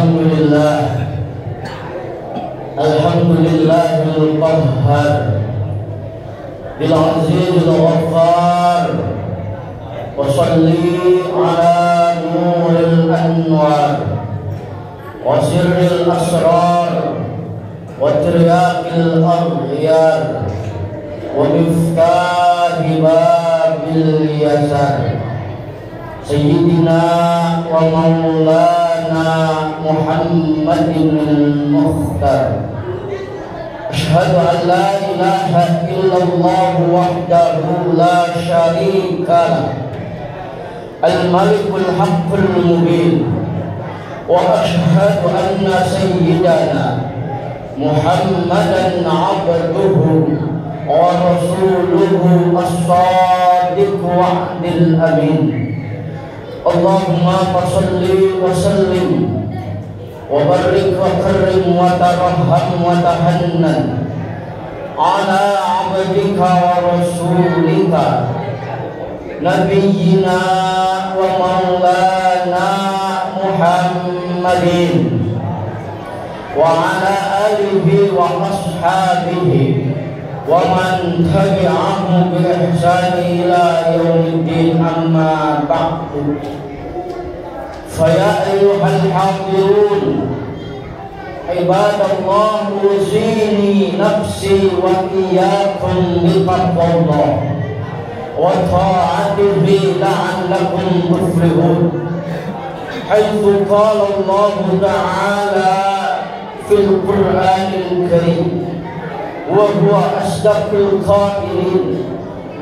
Alhamdulillahil qahhar bil azizil ghaffar wa shalli ala nuril anwar wa sirril asrar wa tiryaqil aghyar wa miftahi babil yasar sayyidina wa maulana Muhammadin al-Mukhtar. Asyhadu an la ilaha illallah wahdahu la syarika lah, al-malikul haqqul mubin. Wa asyhadu anna sayyidana Muhammadan abduhu wa rasuluhu as-sadiq wa'dil amin. Allahumma salli wa sallim wa barik wa karim wa tarahham wa tahannan ala abdika wa rasulika nabiyyina wa maulana Muhammadin wa ala alihi wa ashabihi wa man tabi'ahu bi ihsani ila yaumiddin, amma ba'du. Fa ya ayyuhal hadirun ibadallah, usini nafsi wa iyyakum bi taqwallah wa ta'atihi la'allakum tuflihun. Haitsu qala Allah ta'ala fil Qur'anil Karim wa huwa asdaqul qailin.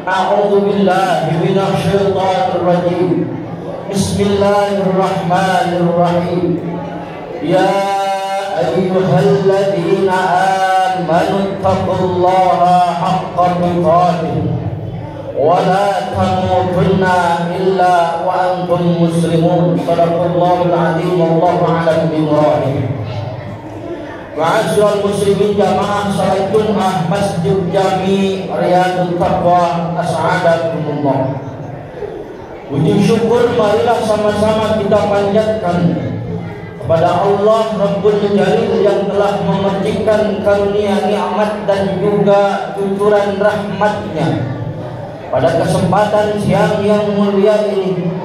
A'udzu billahi minasy syaithanir rajim. Bismillahirrahmanirrahim. Ya ayyuhalladzina amanu taqullaha haqqa tuqatih wa la tamutunna illa wa antum muslimun. Shadaqallahul azim. Wallahu a'lam bishawab. Ma'asyiral muslimin jamaah salat Jumat Masjid Jami Riyadut Taqwa, as'adakumullah. Puji syukur marilah sama-sama kita panjatkan kepada Allah Rabbul Jalil yang telah memetikkan karunia nikmat dan juga cucuran rahmatnya. Pada kesempatan siang yang mulia ini,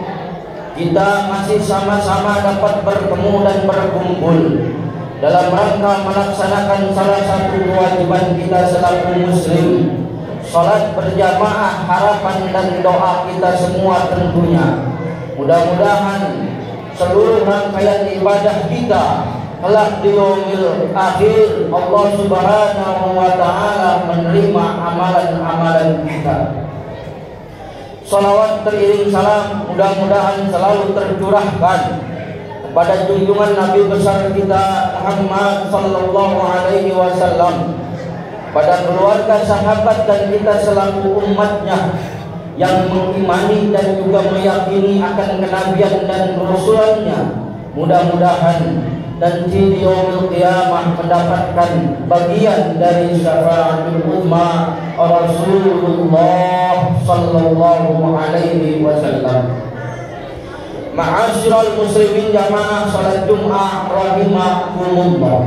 kita masih sama-sama dapat bertemu dan berkumpul dalam rangka melaksanakan salah satu kewajiban kita selaku muslim, salat berjamaah. Harapan dan doa kita semua tentunya, mudah-mudahan seluruh rangkaian ibadah kita kelak di yaumil akhir Allah Subhanahu wa taala menerima amalan-amalan kita. Salawat teriring salam mudah-mudahan selalu tercurahkan pada junjungan Nabi besar kita Muhammad sallallahu alaihi wasallam, pada keluarga, sahabat dan kita selaku umatnya yang mengimani dan juga meyakini akan kenabian dan rasulnya. Mudah-mudahan dan di yaumil qiyamah mendapatkan bagian dari syafaatul ummah Rasulullah sallallahu alaihi wasallam. Ma'asyiral muslimin jamaah salat Jumat rahimakumullah.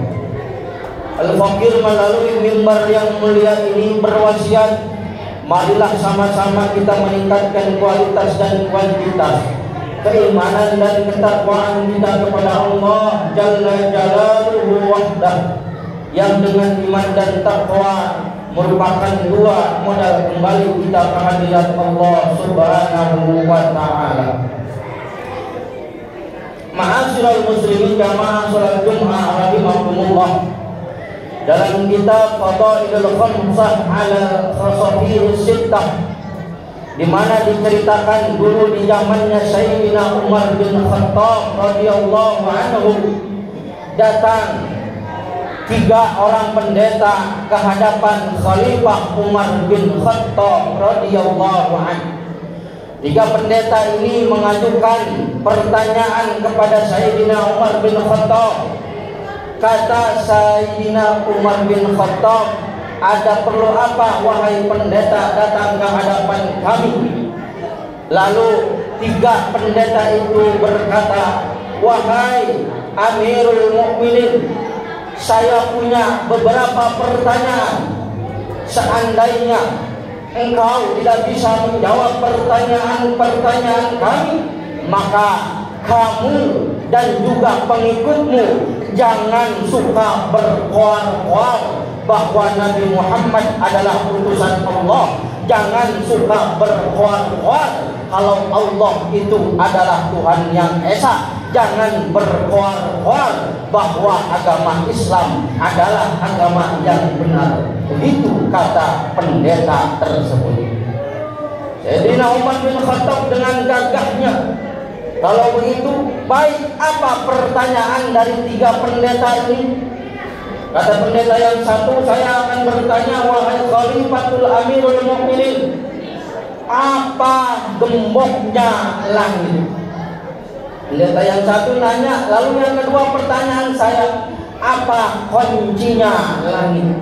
Al-Fakir melalui mimbar yang mulia ini berwasiat, marilah sama-sama kita meningkatkan kualitas dan kuantitas keimanan dan ketakwaan kita kepada Allah Jalla Jalaluhu wahdah, yang dengan iman dan takwa merupakan dua modal kembali kita ke hadirat Allah Subhanahu wa taala. Ma'asyiral muslimin jamaah salat Jumat rahimakumullah. Dalam kitab Fadailul Khamsah ala Khasafir Sittah, di mana diceritakan dulu di zamannya Sayyidina Umar bin Khattab radhiyallahu anhu, datang 3 orang pendeta ke hadapan Khalifah Umar bin Khattab radhiyallahu anhu. 3 pendeta ini mengajukan pertanyaan kepada Sayyidina Umar bin Khattab. Kata Sayyidina Umar bin Khattab, ada perlu apa wahai pendeta datang ke hadapan kami? Lalu 3 pendeta itu berkata, wahai Amirul Mukminin, saya punya beberapa pertanyaan. Seandainya engkau tidak bisa menjawab pertanyaan-pertanyaan kami, maka kamu dan juga pengikutmu jangan suka berkoar-koar bahwa Nabi Muhammad adalah utusan Allah. Jangan suka berkoar-koar kalau Allah itu adalah Tuhan yang Esa. Jangan berkoar-koar bahwa agama Islam adalah agama yang benar. Begitu kata pendeta tersebut. Sayyidina Umar bin Khattab dengan gagahnya, kalau begitu baik, apa pertanyaan dari 3 pendeta ini? Kata pendeta yang satu, saya akan bertanya, wahai Khalifatul Amirul Mukminin, apa gemboknya langit? Pendeta yang satu nanya. Lalu yang kedua pertanyaan saya, apa kuncinya langit?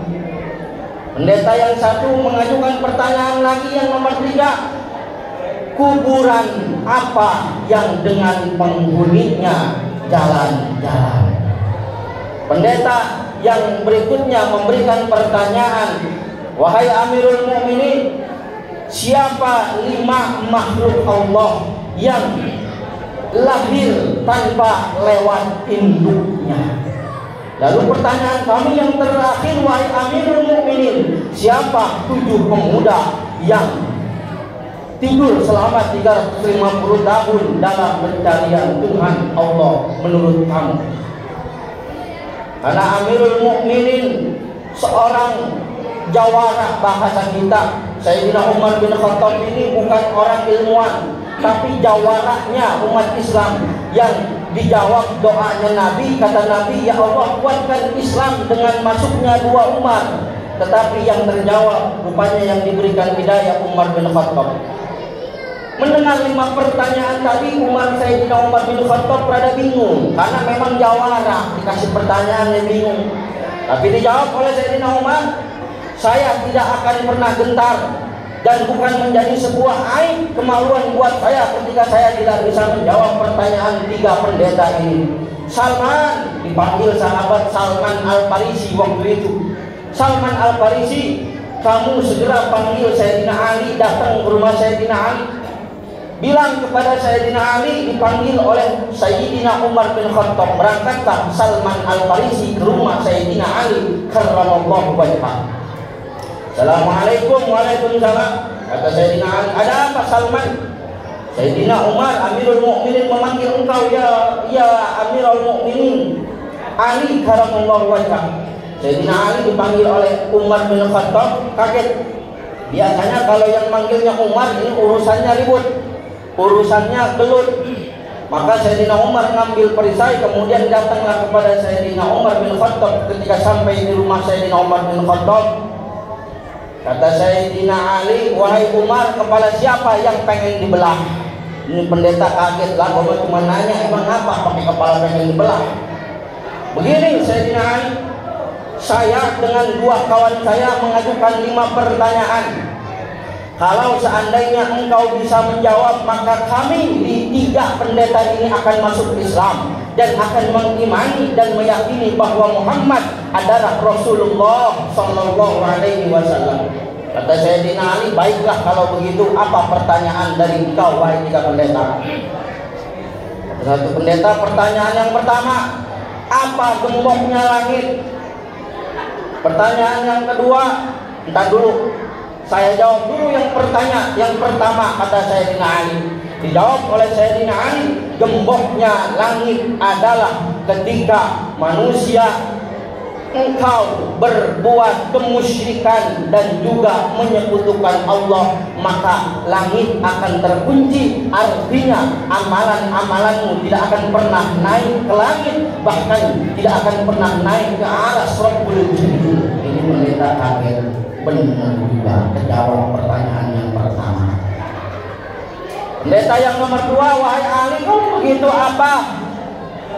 Pendeta yang satu mengajukan pertanyaan lagi yang nomor 3, kuburan apa yang dengan penghuninya jalan-jalan? Pendeta yang berikutnya memberikan pertanyaan, wahai Amirul Mukminin, siapa 5 makhluk Allah yang lahir tanpa lewat induknya? Lalu pertanyaan kami yang terakhir, wahai Amirul Mukminin, siapa 7 pemuda yang tidur selama 350 tahun dalam pencarian Tuhan Allah menurut kamu? Karena Amirul Mukminin seorang jawara bahasa kita. Sayyidina Umar bin Khattab ini bukan orang ilmuwan, tapi jawaranya umat Islam. Yang dijawab doanya Nabi, kata Nabi, ya Allah kuatkan Islam dengan masuknya 2 Umar. Tetapi yang terjawab rupanya yang diberikan hidayah Umar bin Khattab. Mendengar 5 pertanyaan tadi, Sayyidina Umar bin Khattab rada bingung, karena memang jawara, dikasih pertanyaan dia bingung. Tapi dijawab oleh Sayyidina Umar, saya tidak akan pernah gentar dan bukan menjadi sebuah aib kemaluan buat saya ketika saya tidak bisa menjawab pertanyaan 3 pendeta ini. Salman, dipanggil sahabat Salman Al-Farisi waktu itu. Salman Al-Farisi, kamu segera panggil Sayyidina Ali, datang ke rumah Sayyidina Ali. Bilang kepada Sayyidina Ali, dipanggil oleh Sayyidina Umar bin Khattab. Berangkatlah Salman Al-Farisi ke rumah Sayyidina Ali karramallahu wajhah. Assalamualaikum. Waalaikumsalam. Kata Sayyidina Ali, ada apa Salman? Sayyidina Umar Amirul Mukminin memanggil engkau, ya Amirul Mukminin Ali karramallahu wajhah. Sayyidina Ali dipanggil oleh Umar bin Khattab, kaget. Biasanya kalau yang manggilnya Umar ini urusannya ribut, urusannya gelut. Maka Sayyidina Umar ngambil perisai, kemudian datanglah kepada Sayyidina Umar bin Khattab. Ketika sampai di rumah Sayyidina Umar bin Khattab, kata Sayyidina Ali, wahai Umar, kepala siapa yang pengen dibelah? Ini pendeta kaget lah, bapak cuma nanya, emang apa pakai kepala pengen dibelah? Begini Sayyidina Ali, saya dengan 2 kawan saya mengajukan 5 pertanyaan. Kalau seandainya engkau bisa menjawab, maka kami di 3 pendeta ini akan masuk Islam dan akan mengimani dan meyakini bahwa Muhammad adalah Rasulullah Sallallahu Alaihi Wasallam. Kata Sayyidina Ali, baiklah kalau begitu, apa pertanyaan dari engkau wahai 3 pendeta? Satu pendeta, pertanyaan yang pertama, apa gemboknya langit? Pertanyaan yang kedua, entar dulu, saya jawab dulu yang pertama, kata Sayyidina Ali. Dijawab oleh Sayyidina Ali, gemboknya langit adalah ketika manusia engkau berbuat kemusyrikan dan juga menyekutukan Allah, maka langit akan terkunci. Artinya amalan-amalanmu tidak akan pernah naik ke langit, bahkan tidak akan pernah naik ke aras Rabbul Jannah. Ini pendeta kaget, benar juga terjawab pertanyaan yang pertama. Pendeta yang nomor 2, wahai Ali, kalau begitu apa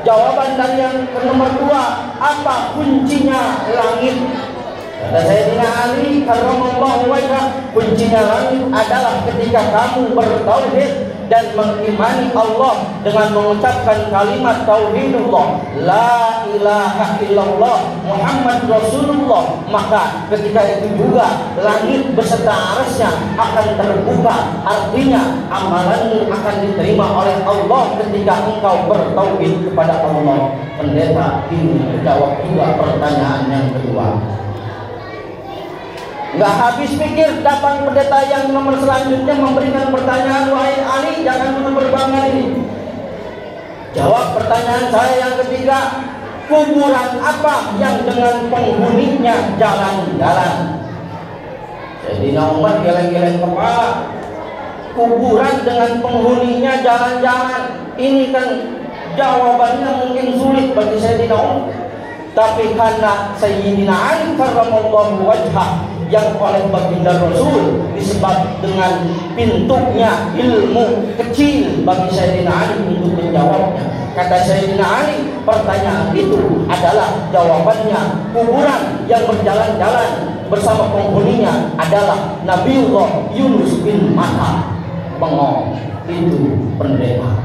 jawaban dari yang nomor 2, apa kuncinya langit? Kata Sayyidina Ali karramallahu wajhah, kuncinya langit adalah ketika kamu bertauhid dan mengimani Allah dengan mengucapkan kalimat tauhidullah, la ilaha illallah Muhammad Rasulullah, maka ketika itu juga langit beserta arasnya akan terbuka. Artinya amalanmu akan diterima oleh Allah ketika engkau bertauhid kepada Allah. Pendeta ini menjawab juga pertanyaan yang kedua. Nggak habis pikir, datang pendeta yang nomor selanjutnya memberikan pertanyaan, wahai Ali, jangan dulu berbangga ini. Jawab pertanyaan saya yang ketiga, kuburan apa yang dengan penghuninya jalan-jalan? Sayyidina Umar geleng-geleng kepala. Kuburan dengan penghuninya jalan-jalan. Ini kan jawabannya mungkin sulit bagi Sayyidina Umar. Tapi karena Sayyidina Ali karramallahu wajhah yang oleh baginda Rasul disebab dengan pintunya ilmu kecil bagi Sayyidina Ali untuk menjawabnya. Kata Sayyidina Ali, pertanyaan itu adalah jawabannya kuburan yang berjalan-jalan bersama penghuninya adalah Nabiullah Yunus bin Matta. Bengong itu pendeta.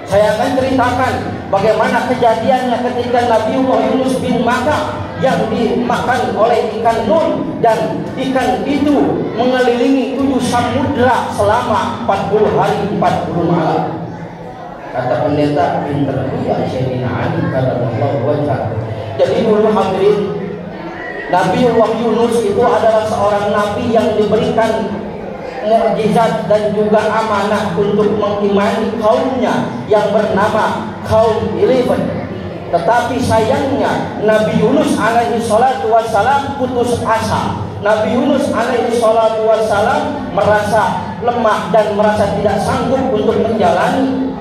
Saya akan ceritakan bagaimana kejadiannya ketika Nabiullah Yunus bin Matta yang dimakan oleh ikan nun, dan ikan itu mengelilingi 7 samudra selama 40 hari 40 malam. Kata pendeta, pinter juga Sayyidina Ali karramallahu wajhah. Jadi dulu hadirin, Nabiullah Yunus itu adalah seorang nabi yang diberikan mukjizat dan juga amanah untuk mengimani kaumnya yang bernama kaum Eleven. Tetapi sayangnya Nabi Yunus alaihi salatu wassalam putus asa. Nabi Yunus alaihi salatu wassalam merasa lemah dan merasa tidak sanggup untuk menjalani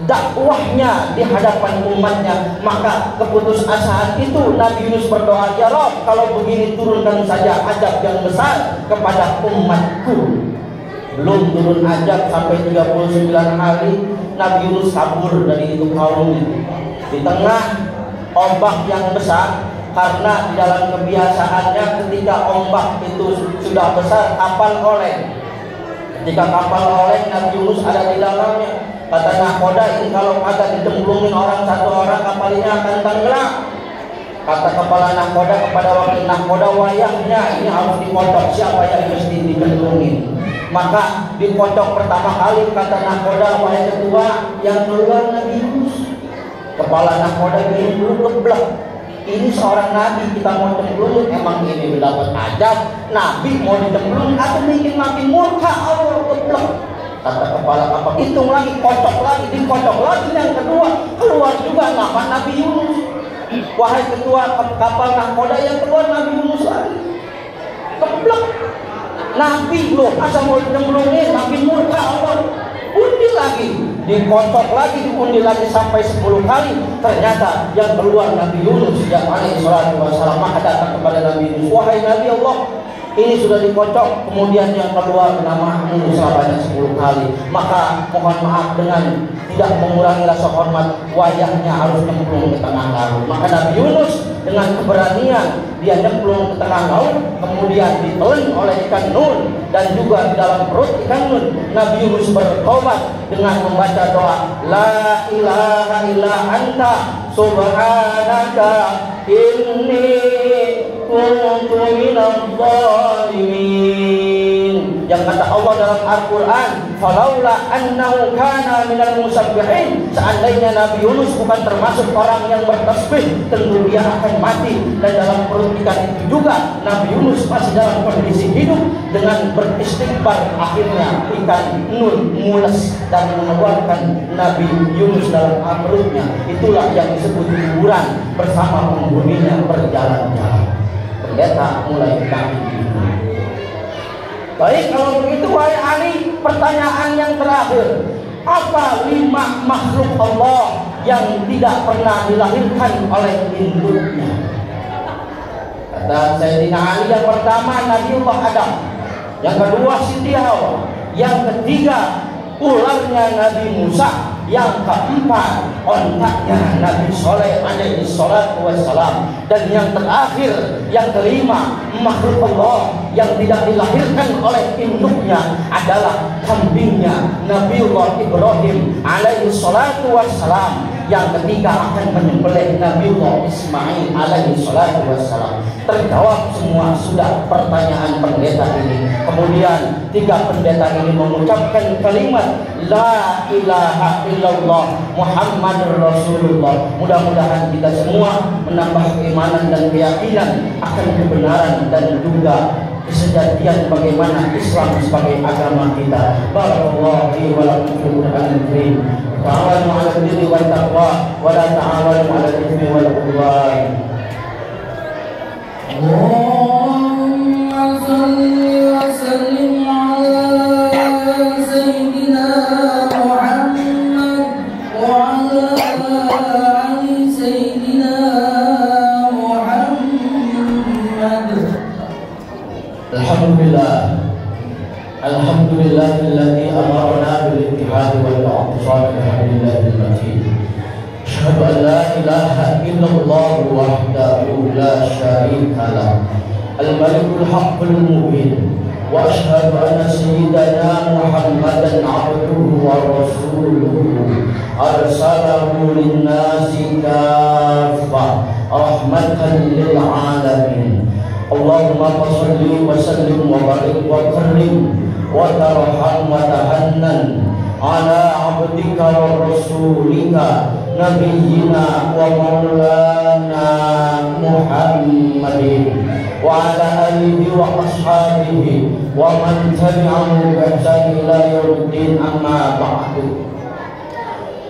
dakwahnya di hadapan umatnya. Maka keputusasaan itu Nabi Yunus berdoa, ya Rabb, kalau begini turunkan saja azab yang besar kepada umatku. Belum turun azab sampai 39 hari Nabi Yunus kabur dari itu kaumnya. Di tengah ombak yang besar, karena di dalam kebiasaannya ketika ombak itu sudah besar kapal oleng. Ketika kapal oleng, Nabi Yunus ada di dalamnya. Kata nahkoda, ini kalau kagak dicemplungin orang satu orang, kapal ini akan tenggelam. Kata kepala nahkoda kepada wakil nahkoda, wayahnya ini harus dikocok, siapa yang mesti dicemplungin. Maka dikocok pertama kali, kata nahkoda, wahai ketua, yang keluar Nabi Yunus. Kepala nahkoda ini dulu keblek. Ini seorang nabi kita mau cemplungin, emang ini mendapat ajab. Nabi mau dicemplungin atau bikin nabi murka, Allah keblek. Kata kepala kapal, hitung lagi, kocok lagi, dikocok lagi. Yang kedua, keluar juga nama Nabi Yunus. Wahai ketua kapal nahkoda, yang keluar Nabi Yunus lagi. Keblek. Nabi loh, asal mau dicemplungin, Nabi murka Allah. Undi lagi, dikocok lagi, diundi lagi sampai 10 kali. Ternyata yang keluar Nabi Yunus yang alaihi salatu wassalam. Maka datang kepada Nabi Yunus, wahai Nabi Allah, ini sudah dikocok, kemudian yang keluar namamu sebanyak 10 kali. Maka mohon maaf, dengan tidak mengurangi rasa hormat, wayahnya harus nyemplung ke tengah laut. Maka Nabi Yunus dengan keberanian dia nyemplung ke tengah laut, kemudian ditelan oleh ikan nun, dan juga di dalam perut ikan nun. Nabi Yunus bertobat dengan membaca doa, la ilaha illa anta subhanaka inni kuntu minadh dhalimin. Yang kata Allah dalam Al-Quran, falaula annahu kana minal musabbihin, seandainya Nabi Yunus bukan termasuk orang yang bertasbih, tentu dia akan mati. Dan dalam perut ikan itu juga Nabi Yunus masih dalam kondisi hidup. Dengan beristighfar, akhirnya ikan nun mules dan mengeluarkan Nabi Yunus dalam perutnya. Itulah yang disebut kuburan bersama penghuninya berjalan-jalan. Pendeta mulai kami. Baik, kalau begitu wahai Ali, pertanyaan yang terakhir, apa 5 makhluk Allah yang tidak pernah dilahirkan oleh induknya? Kata Sayyidina Ali, yang pertama Nabiullah Adam, yang kedua Siti Hawa, yang ketiga ularnya Nabi Musa, Yang keempat, ontaknya Nabi Soleh alaihi salatu wassalam. Dan yang terakhir, yang kelima, makhluk Allah yang tidak dilahirkan oleh induknya adalah kambingnya Nabiullah Ibrahim alaihi salatu wassalam, yang ketika akan menyembelih Nabiullah Ismail alaihi salatu wassalam. Terjawab semua sudah pertanyaan pendeta ini. Kemudian tiga pendeta ini mengucapkan kalimat La ilaha illallah Muhammadur Rasulullah. Mudah-mudahan kita semua menambah keimanan dan keyakinan akan kebenaran dan juga kesejatian bagaimana Islam sebagai agama kita. Barakallahu fi wa lakum fil Qur'anil karim. Ta'awanu 'alal birri wat taqwa wa la ta'awanu 'alal itsmi wal 'udwan. Allahumma shalli wa sallim 'ala sayyidina Muhammad wa 'ala ali sayyidina Muhammad. Alhamdulillahilladzi amarna bil ittihad wal i'tisam bi hablillahil matin. Asyhadu an la ilaha illallah wahdahu la syarika lah, al-malikul haqqul mubin, wa asyhadu anna sayyidana Muhammadan 'abduhu wa rasuluhu arsalahu lin-nasi kaffah rahmatan lil 'alamin. Allahumma shalli wa sallim wa barik wa karrim wa tarham wa tahannan ala abdika wa rasulika nabiyyina wa maulana Muhammadin wa ala alihi wa ashabihi wa man tabi'ahum bi ihsan ila yaumiddin, amma ba'du.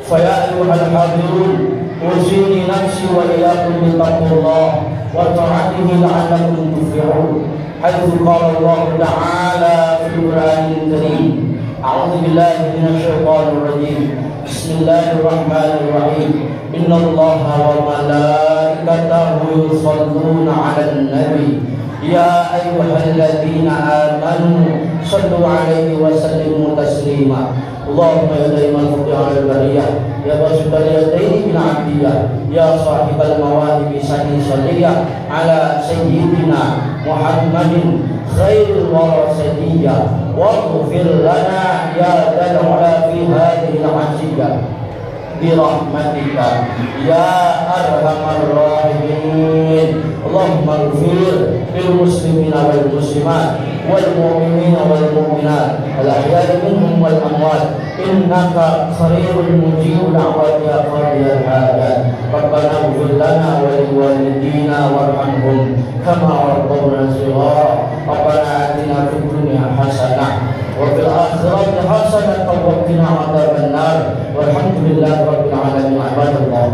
Fa ya ayyuhal hadirun usini nafsi wa iyyakum bi taqwallah wa ta'atihi la'allakum tuflihun. Haitsu qala Allah ta'ala fil Qur'anil Karim, a'udzu billahi minasy syaithanir rajim. Bismillahirrahmanirrahim. Innallaha wa malaikatahu yusholluna 'alan nabi ya ayyuhalladzina amanu shallu 'alaihi wa sallimu taslima. Allahumma ya daiman fadli 'alal bariyah ya basital yadaini bil 'abdiyah ya sahibal mawahib sani salliyah ala sayyidina Muhammadin khairul warasadiyah waghfir lana ya dal 'ala fi hadhihi al-'asiyah birahmatika ya arhamar rahimin. Allahumma ighfir lil muslimina wal muslimat wal mu'minina wal mu'minat al ahya'i minhum wal amwat innaka qareebun mujibud da'wat ya qadiyal hajat. Rabbana ighfir lana wa li walidina warhamhum kama rabbawna shighara. Rabbana atina fid dunya hasanah wa fil akhirati hasanah wa qina adzaban nar. Walhamdulillahi rabbil alamin. Ibadallah,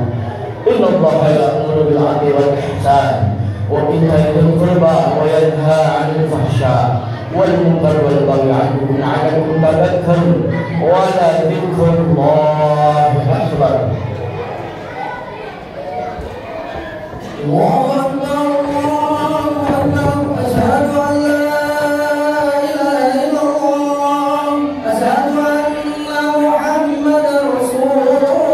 innallaha ya'muru bil 'adli wal ihsan wa ita'i dzil qurba wa yanha 'anil fahsya wal munkar wal baghi 'ya'idhukum la'allakum tadhakkarun wa la dzikrullahi akbar. Allahu akbar, Allahu akbar. Asyhadu an la ilaha illallah, asyhadu anna Muhammadar Rasulullah.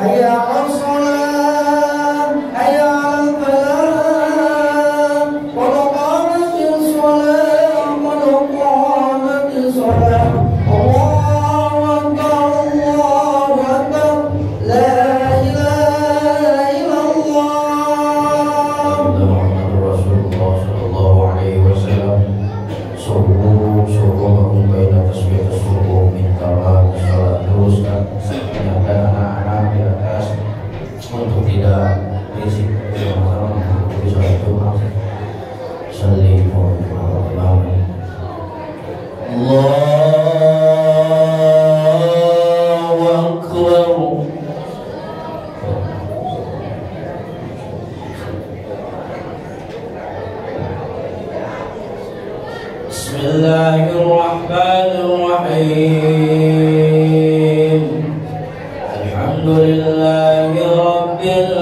Hayya 'alas shalah, hayya 'alal falah, qad qamatis shalah, qad qamatis shalah. Allahu akbar, Allahu akbar. La untuk tidak berisik sama-sama mengikuti sholat Jumat. Sallimu ala Allahu akbar. Bismillahirrahmanirrahim. Alhamdulillahi rabbil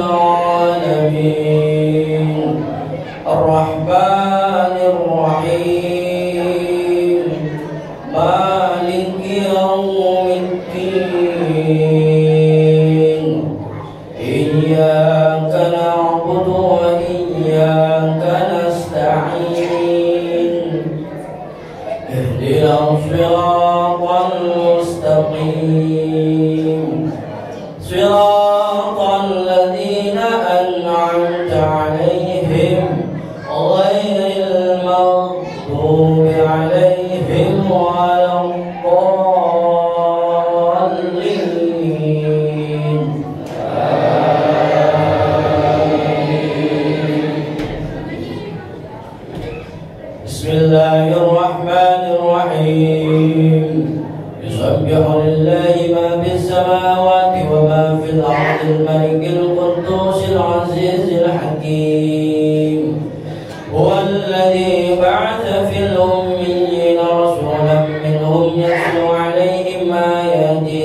alamin. Ar-Rahmanir Rahim. Maliki yaumiddin. اهدنا الصراط المستقيم صراط الذين أنعمت عليهم غير المغضوب عليهم ولا الضالين. بسم الله الرحمن الرحيم. يسبح لله ما في السماوات وما في الأرض الملك القدوس العزيز الحكيم. هو الذي بعث في الأميين رسولا منهم يتلو عليهم آياته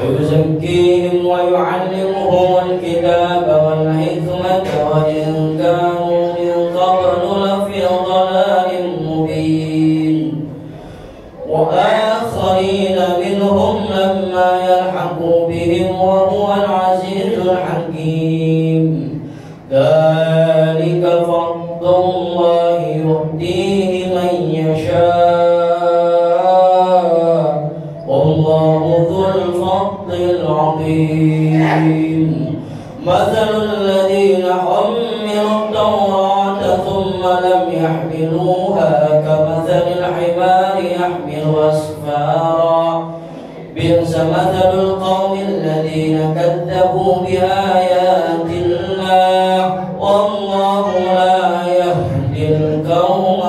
ويزكيهم ويعلمهم الكتاب والحكمة وإن كانوا من قبل لفي ضلال مبين وآخرين منهم لما يلحقوا بهم وهو العزيز الحكيم. ذلك فضل الله يؤتيه من يشاء والله ذو الفضل العظيم. مثل الذين حملوا التوراة ثم لم يحملوها كمثل الحمار يحمل أسفارا بئس مثل القوم الذين كذبوا بآيات الله والله لا يهدي القوم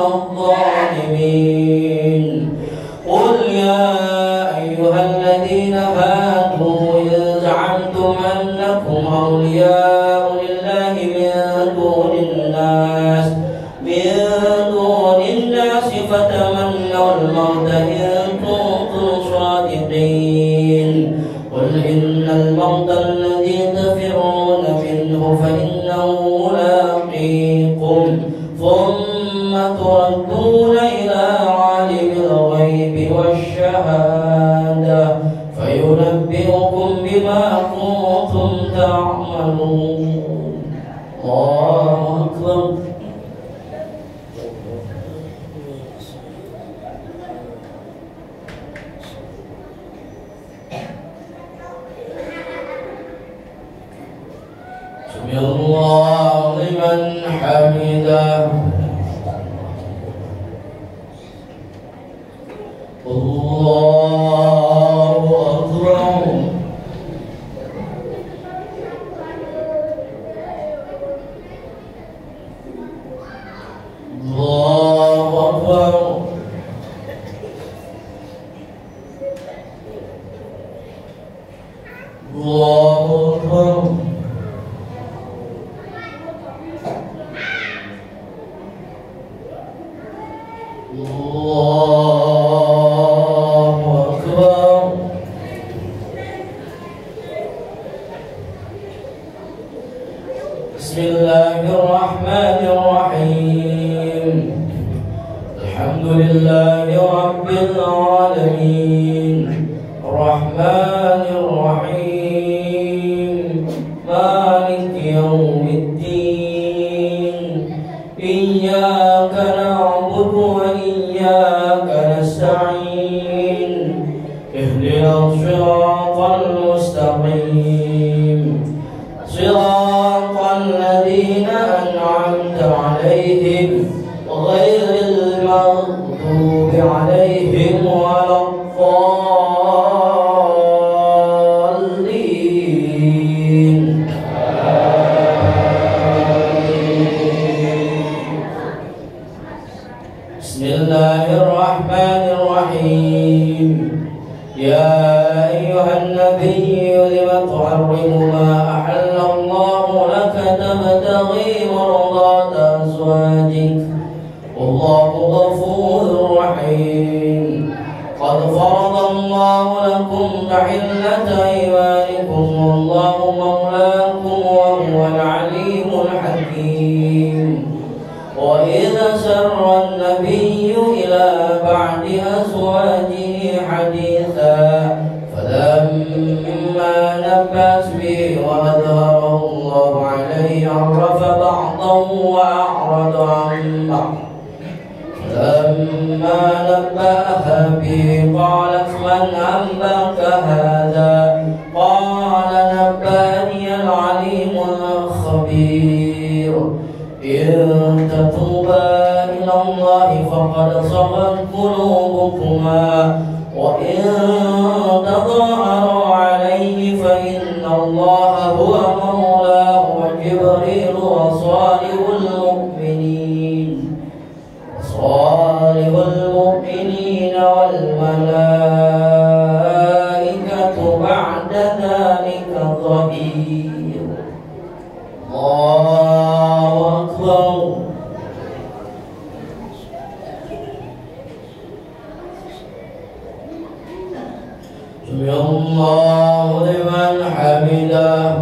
الظالمين. قل يا أيها الذين هادوا إن زعمتم أنكم أولياء لله من دون الناس فتمنوا الموت إن كنتم صادقين. قل إن الموت الذي تفرون منه فإنه ملاقيكم ثم تردون إلى عالم الغيب والشهادة فينبئكم بما كنتم تعملون. الله أكبر. سمع الله لمن حمده. الله أكبر. الله أكبر. الله أكبر. الله أكبر. بسم الله الرحمن الرحيم. الحمد لله رب العالمين الرحمن الرحيم مالك يوم الدين. إياك نعبد وإياك نستعين. اهدنا الصراط المستقيم صراط الذين أنعمت عليهم غير المغضوب عليهم ولا الضالين. بسم الله الرحمن الرحيم. يا أيها النبي لم تحرم ما أحل الله لك تبتغي مرضات أزواجك والله غفور رحيم. قد فرض الله لكم تحلة أيمانكم والله مولاكم وهو العليم الحكيم. وإذا سر النبي إلى بعد أزواجه حديثا فلما نبأت به وأظهره الله عليه عرف بعضه وأعرض عن بعض فلما نبأها به قالت من أنبأك هذا قال نبأني العليم الخبير إن تتوبا إلى الله فقد صغت قلوبكما وإن تظاهروا عليه فإن الله هو مولاه وجبريل وصالح المؤمنين والملائكة بعد ذلك ظهير. الله أكبر. سمع الله لمن حمده.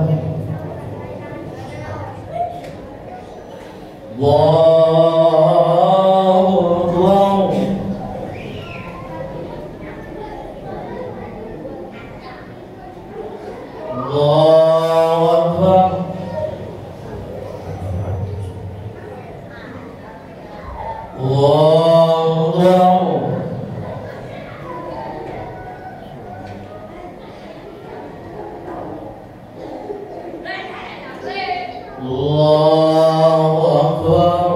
الله أكبر. الله أكبر. الله أكبر.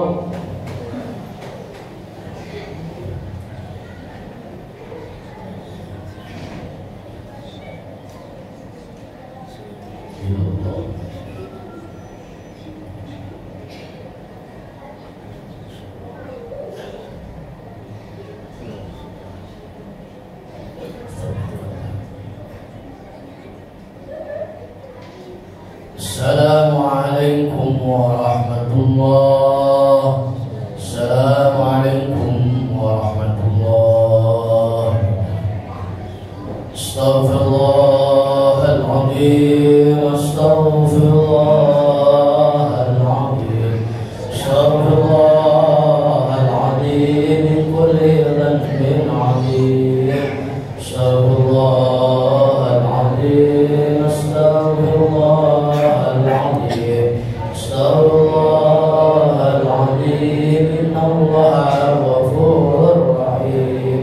Assalamualaikum warahmatullah. Assalamualaikum warahmatullah. Astaghfirullahaladzim. Astaghfirullahaladzim. Astaghfirullahaladzim min kulli dhanbin 'azim. Astaghfirullahaladzim. Astaghfirullahaladzim. Astaghfirullahaladzim. Innallaha ghafurur rahim.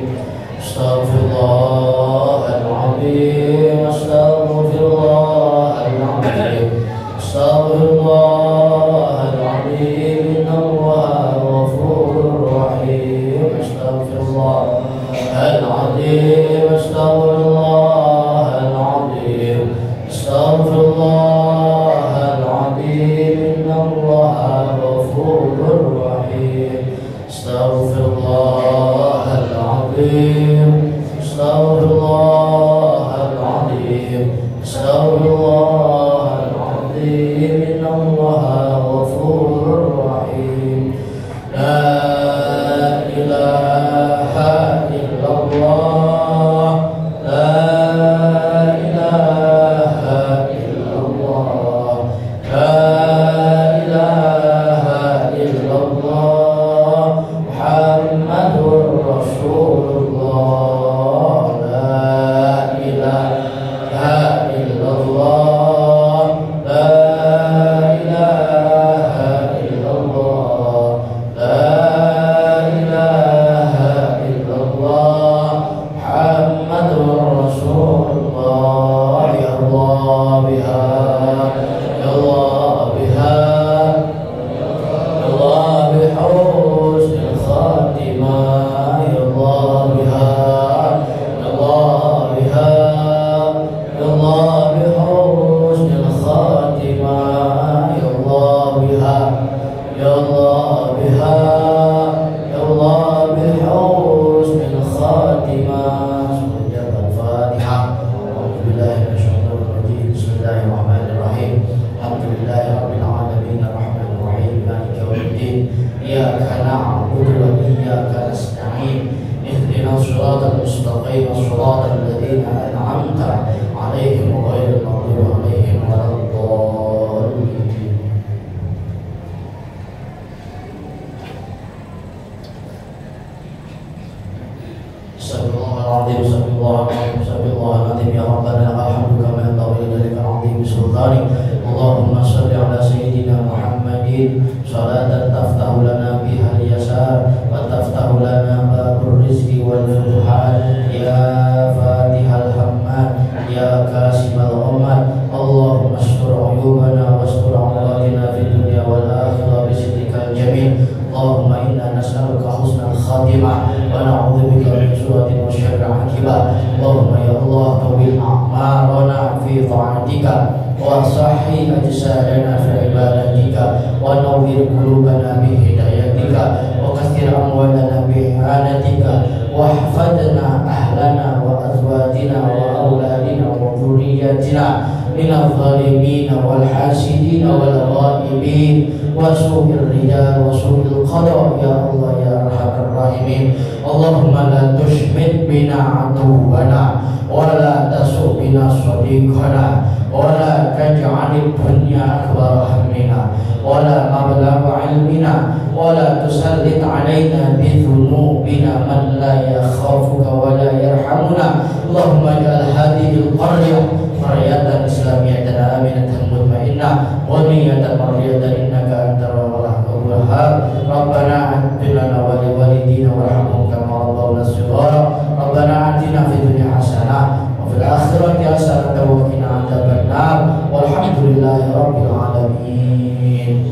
Astaghfirullahaladzim. Astaghfirullahaladzim. Astaghfirullahaladzim. Innallaha ghafurur rahim. Astaghfirullahaladzim. Astaghfirullahaladzim. Astaghfirullahaladzim. Innallaha ghafurur rahim. Astaghfirullahaladzim. Astaghfirullahaladzim. Astaghfirullahaladzim. Innallaha ghafurur rahim. La ilaha illallah. La ilaha illallah. La ilaha illallah. Muhammadur Rasulullah. La ilaha illallah. La ilaha illallah. La ilaha illallah. Muhammadur Rasulullah. Ya Allah biha, ya Allah biha, ya Allah bihusnil khatimah. Ya Allah biha, ya Allah biha, ya Allah bihusnil khatimah. Ya Allah biha, ya Allah biha, ya Allah bihusnil khatimah. Al-Fatihah. A'udzubillahi minasyaitonir rajim. Bismillahirrahmanirrahim. Alhamdulillahi rabbil alamin arrahmanir rahim maliki yaumiddin. Iyyaka na'budu wa iyyaka nasta'in. Ihdinas siratal mustaqim siratal ladzina an'amta 'alaihim ghairil maghdubi 'alaihim waladdallin. Astagfirullahaladzim. Astagfirullahaladzim. Ya Rabbana lakal hamdu kama yanbaghi lijalika 'azimi sultanik. Allahumma shalli ala sayyidina Muhammadin salatan taftahu lana biha al-yasar wa taftahu lana Allahumma inna nas'aluka husnal khatimah wa na'udzubika min su'atin wa syarril 'aqibah. Allahumma ya Allah tawil a'marana fi ta'atika wa sahhi ajsadana fi ibadatika wa nawwir qulubana bi hidayatika wa kaththir amwalana bi ihanatika wa hafadna ahlana wa azwajina wa auladina wa dhurriyyatina minadh dhalimin wal hasidin wal ghaibin wa su'ir rijal wa su'il qada ya Allah ya arhamar rahimin. Allahumma la tushmit bina aduwana wa la tasu bina sadiqana wa la taj'alid dunya akbar hammina wa la mablagha ilmina wa la tusallit alaina bi dhunubina man la yakhafuka wa la yarhamuna. Allahumma ij'al hadhihi al-qaryah qaryatan islamiyatan aminatan mutmainnah ghaniyatan mardiyatan innaka antal wahhab. Rabbana atina wa li walidina warhamhum kama rabbawna shighara. Rabbana atina fid dunya hasanah wa fil akhirati hasanah wa qina adzabannar. Walhamdulillahi rabbil alamin.